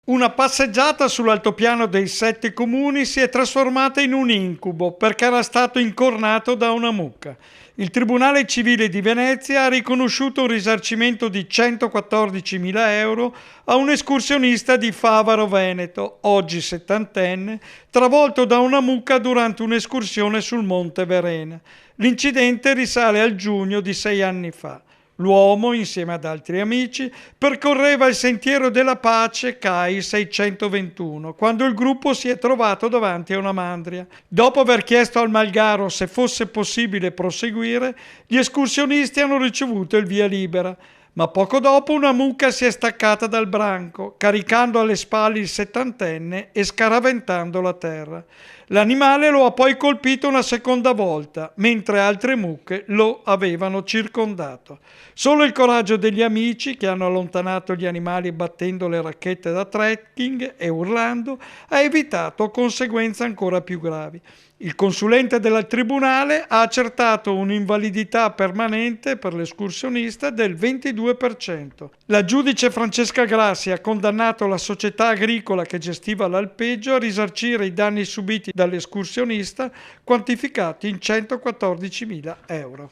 Una passeggiata sull'altopiano dei 7 comuni si è trasformata in un incubo perché era stato incornato da una mucca. Il Tribunale Civile di Venezia ha riconosciuto un risarcimento di 114.000 euro a un escursionista di Favaro Veneto, oggi settantenne, travolto da una mucca durante un'escursione sul Monte Verena. L'incidente risale al giugno di 6 anni fa. L'uomo, insieme ad altri amici, percorreva il Sentiero della Pace CAI 621 quando il gruppo si è trovato davanti a una mandria. Dopo aver chiesto al Malgaro se fosse possibile proseguire, gli escursionisti hanno ricevuto il via libera. Ma poco dopo una mucca si è staccata dal branco, caricando alle spalle il settantenne e scaraventando la terra. L'animale lo ha poi colpito una seconda volta, mentre altre mucche lo avevano circondato. Solo il coraggio degli amici, che hanno allontanato gli animali battendo le racchette da trekking e urlando, ha evitato conseguenze ancora più gravi. Il consulente del tribunale ha accertato un'invalidità permanente per l'escursionista del 22%. La giudice Francesca Grassi ha condannato la società agricola che gestiva l'alpeggio a risarcire i danni subiti dall'escursionista, quantificati in 114.000 euro.